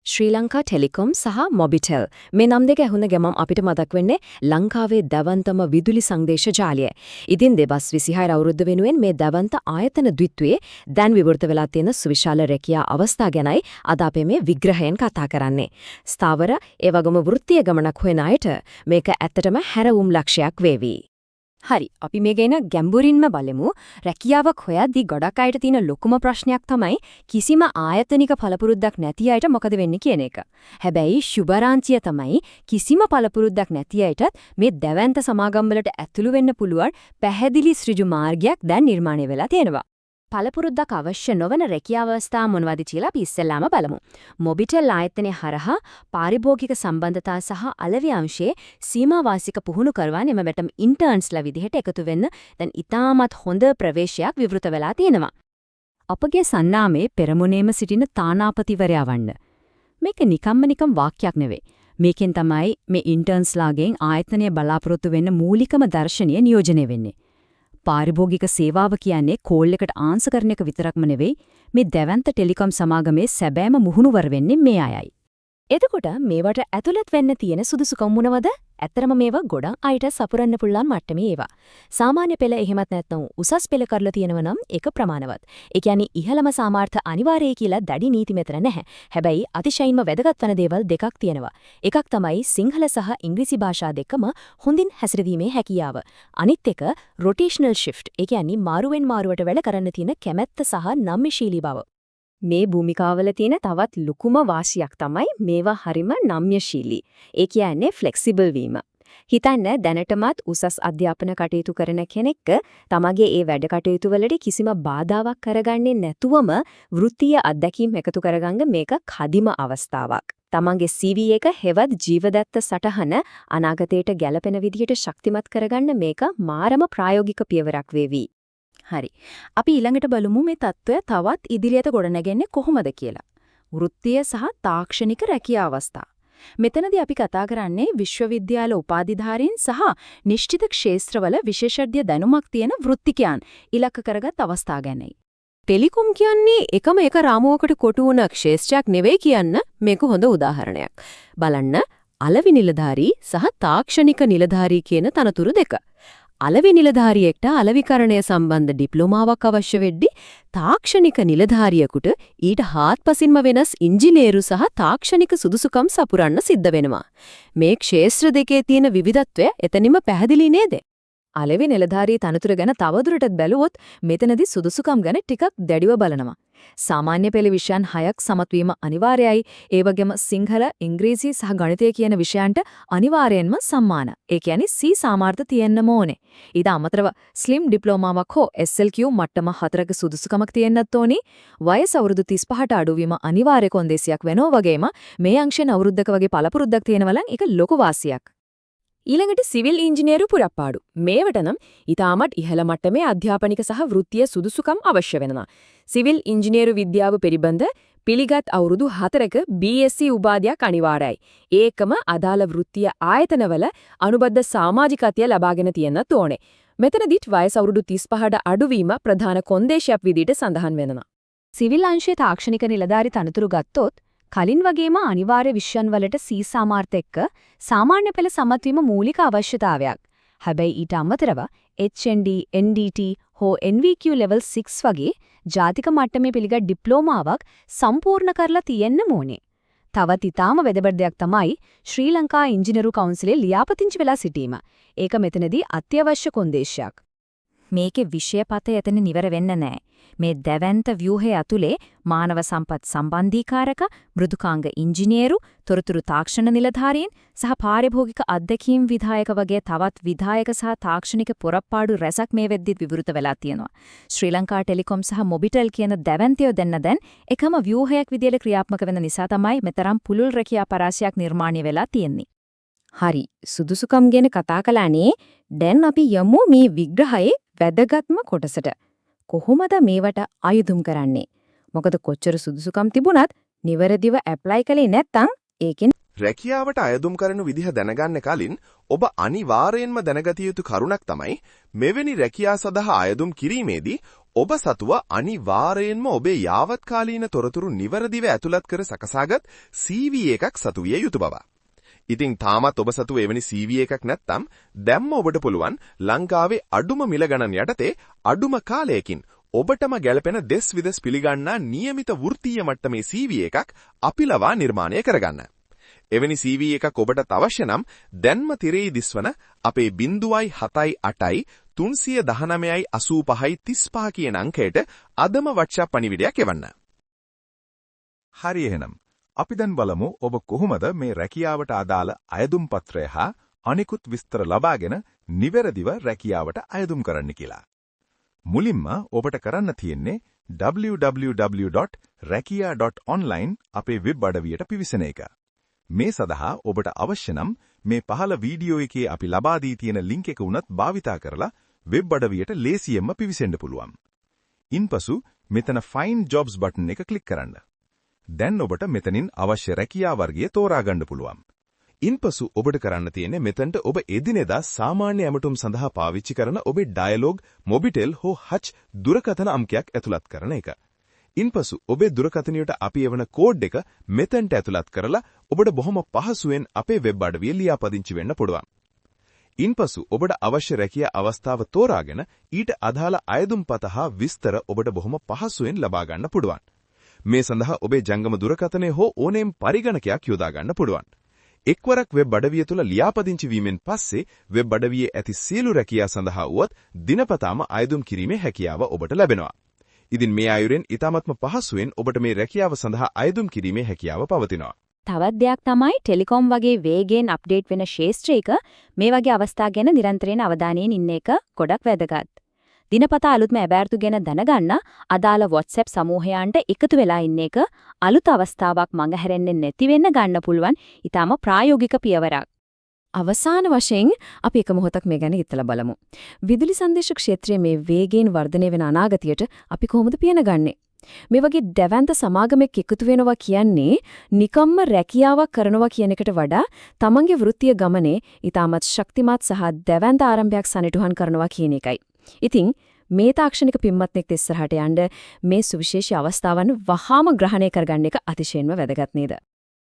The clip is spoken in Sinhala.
ශ්‍රී ලංකා ටෙලිකොම් සහ මොබිටෙල් මේ නම් දෙක ඇහුන ගමන් අපිට මතක් වෙන්නේ ලංකාවේ දවන්තම විදුලි සංදේශ ජාලය. ඉතින් 2026 අවුරුද්ද වෙනුවෙන් මේ දවන්ත ආයතන ද්විත්වයේ දැන් විවෘත වෙලා තියෙන සුවිශාල රැකියා අවස්ථා ගැනයි අද අපි මේ විග්‍රහයෙන් කතා කරන්නේ. ස්ථාවර ඒ වගේම වෘත්තීය ගමනක් හොයන අයට මේක ඇත්තටම හැරවුම් ලක්ෂයක් වේවි. හරි අපි මේ ගැන ගැඹුරින්ම බලමු. රැකියාවක් හොයද්දී ගොඩක් අයට තියෙන ලොකුම ප්‍රශ්නයක් තමයි කිසිම ආයතනික පළපුරුද්දක් නැති අයට මොකද වෙන්නේ කියන එක. හැබැයි සුබරාංචිය තමයි කිසිම පළපුරුද්දක් නැති අයටත් මේ දැවැන්ත සමාගම් වලට ඇතුළු වෙන්න පුළුවන් පැහැදිලි ඍජු මාර්ගයක් දැන් නිර්මාණය වෙලා තියෙනවා. පළපුරුද්දක් අවශ්‍ය නොවන රැකියා අවස්ථා මොනවද කියලා අපි ඉස්සෙල්ලාම බලමු. මොබිටෙල් ආයතනයේ හරහා පාරිභෝගික සම්බන්ධතා සහ අලෙවි අංශයේ සීමා වාසික පුහුණු කරවන එමෙතන ඉන්ටර්න්ස්ලා විදිහට එකතු වෙන්න දැන් ඉතාමත් හොඳ ප්‍රවේශයක් විවෘත වෙලා තියෙනවා. අපගේ සන්නාමේ පෙරමුණේම සිටින තානාපතිවරයා වන්න. මේක නිකම් වාක්‍යයක් නෙවෙයි. මේකෙන් තමයි මේ ඉන්ටර්න්ස්ලාගෙන් ආයතනය බලාපොරොත්තු වෙන්න මූලිකම දර්ශනීය නියෝජනය වෙන්නේ. පාරිභෝගික සේවාව කියන්නේ කෝල් එකට ආන්සර් කරන එක විතරක්ම නෙවෙයි මේ දැවැන්ත ටෙලිකොම් සමාගමේ සැබෑම මුහුණුවර වෙන්නේ මේ අයයි. එතකොට මේවට ඇතුළත් වෙන්න තියෙන සුදුසුකම් මොනවද? ඇත්තරම මේවා ගොඩක් අයට සපුරන්න පුළුවන් මට්ටමේ ඒවා. සාමාන්‍ය පෙළ එහෙමත් නැත්නම් උසස් පෙළ කරලා තියෙනව නම් ඒක ප්‍රමාණවත්. ඒ කියන්නේ ඉහළම සාමාර්ථ අනිවාර්යයි කියලා දැඩි නීති මෙතන නැහැ. හැබැයි අතිශයින්ම වැදගත් වන දේවල් දෙකක් තියෙනවා. එකක් තමයි සිංහල සහ ඉංග්‍රීසි භාෂා දෙකම හොඳින් හැසිරවීමේ හැකියාව. අනිත් එක රොටේෂනල් shift. ඒ කියන්නේ මාරුවෙන් මාරුවට වැඩ කරන්න තියෙන කැමැත්ත සහ නම්‍යශීලී බව. මේ භූමිකාවල තියෙන තවත් ලොකුම වාසියක් තමයි මේවා හරිම නම්‍යශීලී. ඒ කියන්නේ ෆ්ලෙක්සිබල් වීම. හිතන්න දැනටමත් උසස් අධ්‍යාපන කටයුතු කරන කෙනෙක් තමගේ ඒ වැඩ කටයුතු වලට කිසිම බාධාවක් කරගන්නේ නැතුවම වෘත්තීය අත්දැකීම් එකතු කරගන්න මේක කදිම අවස්ථාවක්. තමන්ගේ CV එක හෙවත් ජීවදත්ත සටහන අනාගතයට ගැලපෙන විදිහට ශක්තිමත් කරගන්න මේක මාරම ප්‍රායෝගික පියවරක් වේවි. හරි. අපි ඊළඟට බලමු මේ தত্ত্বය තවත් ඉදිරියට ගොඩනගන්නේ කොහොමද කියලා. වෘත්තීය සහ තාක්ෂණික රැකියා අවස්ථා. මෙතනදී අපි කතා කරන්නේ විශ්වවිද්‍යාල උපාධිධාරීන් සහ නිශ්චිත ක්ෂේත්‍රවල විශේෂඥ දැනුමක් තියෙන වෘත්තිකයන් ඉලක්ක කරගත් අවස්ථා ගැනයි. ටෙලිකොම් කියන්නේ එකම එක රාමුවකට කොටු වුණ ක්ෂේත්‍රයක් නෙවෙයි කියන්න මේක හොඳ උදාහරණයක්. බලන්න අලෙවි නිලධාරී සහ තාක්ෂණික නිලධාරී කියන තනතුරු දෙක. අලෙවි නිලධාරියෙක්ට අලෙවිකරණය සම්බන්ධ ඩිප්ලෝමාවක් අවශ්‍ය වෙද්දී තාක්ෂණික නිලධාරියෙකුට ඊට හාත්පසින්ම වෙනස් ඉංජිනේරු සහ තාක්ෂණික සුදුසුකම් සපුරන්න සිද්ධ වෙනවා. මේ ක්ෂේත්‍ර දෙකේ තියෙන විවිධත්වය එතනින්ම පැහැදිලි නේද? අලෙවි නිලධාරී තනතුර ගැන තවදුරටත් බැලුවොත් මෙතනදී සුදුසුකම් ගැන ටිකක් දැඩිව බලනවා. සාමාන්‍ය පෙළ විෂයන් 6ක් සමත් වීම අනිවාර්යයි. ඒ වගේම සිංහල, ඉංග්‍රීසි සහ ගණිතය කියන විෂයන්ට අනිවාර්යෙන්ම සම්මාන. ඒ කියන්නේ C සාමාර්ථ තියෙන්නම ඕනේ. ඊට අමතරව ස්ලිම් ඩිප්ලෝමාවක් හෝ SLQ මට්ටම 4ක සුදුසුකමක් තියෙන්නත් ඕනේ. වයස අවුරුදු 35ට අඩුවීම අනිවාර්ය කොන්දේසියක් වෙනවා වගේම මේ අංශයෙන් අවුරුද්දක වගේ පළපුරුද්දක් තියෙනවා නම් ඒක ලොකු වාසියක්. ඊළඟට සිවිල් ඉංජිනේරු පුරප්පාඩු. මේවට නම් ඊටමත් ඉහළ මට්ටමේ අධ්‍යාපනික සහ වෘත්තීය සුදුසුකම් අවශ්‍ය වෙනවා. සිවිල් ඉංජිනේරු විද්‍යාව පිළිබඳ පිළිගත් අවුරුදු 4ක BSc උපාධියක් අනිවාර්යයි. ඒකම අදාළ වෘත්තීය ආයතනවල අනුබද්ධ සමාජිකත්වය ලබාගෙන තියෙන්නත් ඕනේ. මෙතනදිත් වයස අවුරුදු 35ට අඩුවීම ප්‍රධාන කොන්දේශයක් විදිහට සඳහන් වෙනවා. සිවිල් අංශයේ තාක්ෂණික නිලධාරී තනතුරු ගත්තොත් කලින් වගේම අනිවාර්ය විෂයන් වලට C සාමාර්ථ එක්ක සාමාන්‍ය පෙළ සමත් වීම මූලික අවශ්‍යතාවයක්. හැබැයි ඊට අමතරව HND, NDT හෝ NVQ level 6 වගේ ජාතික මට්ටමේ පිළිගත් ඩිප්ලෝමාවක් සම්පූර්ණ කරලා තියෙන්න ඕනේ. තවත් ඊටාම වැදගත් දෙයක් තමයි ශ්‍රී ලංකා ඉංජිනේරු කවුන්සිලේ ලියාපදිංචි වෙලා සිටීම. ඒක මෙතනදී අත්‍යවශ්‍ය කොන්දේශයක්. මේකේ විෂයපතය එතන නිවර වෙන්න නැහැ. මේ දැවැන්ත ව්‍යුහය ඇතුලේ මානව සම්පත් සම්බන්ධීකාරක, මෘදුකාංග ඉංජිනේරු, තොරතුරු තාක්ෂණ නිලධාරීන් සහ පාරිභෝගික අධ්‍යක්ීම් විධායක වගේ තවත් විධායක සහ තාක්ෂණික පොරප්පාඩු රැසක් මේ වෙද්දිත් විවෘත වෙලා තියෙනවා. ශ්‍රී ලංකා ටෙලිකොම් සහ මොබිටෙල් කියන දැවැන්තයෝ දෙන්න දැන් එකම ව්‍යුහයක් විදියට ක්‍රියාත්මක වෙන නිසා තමයි මෙතරම් පුළුල් රැකියා පරාසයක් නිර්මාණය වෙලා තියෙන්නේ. හරි සුදුසුකම් ගැන කතා කළානේ. දැන් අපි යමු මේ විග්‍රහයේ වැදගත්ම කොටසට. කොහොමද මේවට ආයුධම් කරන්නේ? මොකද කොච්චර සුදුසුකම් තිබුණත් නිවැරදිව ඇප්ලයි කළේ නැත්නම් ඒකෙන් රැකියාවට අයදුම් කරන විදිහ දැනගන්න කලින් ඔබ අනිවාර්යයෙන්ම දැනගත යුතු කරුණක් තමයි මෙවැනි රැකියා සඳහා අයදුම් කිරීමේදී ඔබ සතුව අනිවාර්යයෙන්ම ඔබේ යාවත්කාලීන තොරතුරු නිවැරදිව ඇතුළත් කර සකසාගත් CV එකක් සතු විය යුතු බව. ඉතින් තාමත් ඔබ සතුව එවැනි CV එකක් නැත්නම් දැම්ම ඔබට පුළුවන් ලංකාවේ අඩුම මිල ගණන් යටතේ අඩුම කාලයකින් ඔබටම ගැළපෙන දෙස් විදස් පිළිගන්නා නියමිත වෘත්තීය මට්ටමේ CV එකක් අපි ලවා නිර්මාණය කරගන්න. එවැනි CV එකක් ඔබට අවශ්‍ය නම් දැන්ම තිරේ දිස්වන අපේ 078 319 85 කියන අංකයට අදම WhatsApp පණිවිඩයක් එවන්න. හරි එහෙනම් අපි දැන් බලමු ඔබ කොහොමද මේ රැකියාවට අදාළ අයදුම් පත්‍රය හා අනිකුත් විස්තර ලබාගෙන නිවැරදිව රැකියාවට අයදුම් කරන්න කියලා. මුලින්ම ඔබට කරන්න තියෙන්නේ www.rakia.online අපේ වෙබ් අඩවියට පිවිසෙන එක. මේ සඳහා ඔබට අවශ්‍ය නම් මේ පහළ වීඩියෝ එකේ අපි ලබා දී තියෙන ලින්ක් එක උනත් භාවිතා කරලා වෙබ් අඩවියට ලේසියෙන්ම පිවිසෙන්න පුළුවන්. ඉන්පසු මෙතන Find Jobs බටන් එක ක්ලික් කරන්න. දැන් ඔබට මෙතනින් අවශ්‍ය රැකියා වර්ගය තෝරා ගන්න පුළුවන්. ඉන්පසු ඔබට කරන්න තියෙන්නේ මෙතනට ඔබ එදිනෙදා සාමාන්‍ය ඇමතුම් සඳහා පාවිච්චි කරන ඔබේ ඩයලොග්, මොබිටෙල් හෝ හච් දුරකථන අංකයක් ඇතුළත් කරන එක. ඉන්පසු ඔබේ දුරකථනයට අපි එවන කෝඩ් එක මෙතනට ඇතුළත් කරලා ඔබට බොහොම පහසුවෙන් අපේ වෙබ් අඩවිය ලියාපදිංචි වෙන්න පුළුවන්. ඉන්පසු ඔබට අවශ්‍ය රැකියා අවස්ථාව තෝරාගෙන ඊට අදාළ අයදුම්පත හා විස්තර ඔබට බොහොම පහසුවෙන් ලබා ගන්න පුළුවන්. මේ සඳහා ඔබේ ජංගම දුරකථනය හෝ ඕනෑම පරිගණකයක් යොදා ගන්න පුළුවන්. එක්වරක් වෙබ් අඩවිය තුල ලියාපදිංචි වීමෙන් පස්සේ වෙබ් අඩවියේ ඇති සියලු රැකියා සඳහා වුවත් දිනපතාම අයදුම් කිරීමේ හැකියාව ඔබට ලැබෙනවා. ඉතින් මේ අයුරෙන් ඊටමත්ම පහසුවෙන් ඔබට මේ රැකියාව සඳහා අයදුම් කිරීමේ හැකියාව පවතිනවා. තවත් දෙයක් තමයි ටෙලිකොම් වගේ වේගයෙන් අප්ඩේට් වෙන ක්ෂේත්‍රයක මේ වගේ අවස්ථා ගැන නිරන්තරයෙන් අවධානයෙන් ඉන්න එක ගොඩක් වැදගත්. දිනපතා අලුත්ම ඇබෑර්තු ගැන දැනගන්න අදාළ WhatsApp සමූහයන්ට එකතු වෙලා ඉන්න එක අලුත් අවස්ථාවක් මඟහැරෙන්නේ නැති වෙන්න ගන්න පුළුවන් ඊටම ප්‍රායෝගික පියවරක්. අවසාන වශයෙන් අපි එක මොහොතක් මේ ගැන හිතලා බලමු. විදුලි සංදේශ ක්ෂේත්‍රයේ මේ වේගයෙන් වර්ධනය වෙන අනාගතයට අපි කොහොමද පියන ගන්නෙ? මේ වගේ දැවැන්ත සමාගමක් එකතු වෙනවා කියන්නේ නිකම්ම රැකියාවක් කරනවා කියන එකට වඩා තමන්ගේ වෘත්තීය ගමනේ ඊටමත් ශක්තිමත් සහ දැවැන්ත ආරම්භයක් සනිටුහන් කරනවා කියන එකයි. ඉතින් මේ තාක්ෂණික පින්වත්ෙක් ඉස්සරහට යන්න මේ සුවිශේෂී අවස්ථාවන් වහාම ග්‍රහණය කරගන්න එක අතිශයින්ම වැදගත් නේද?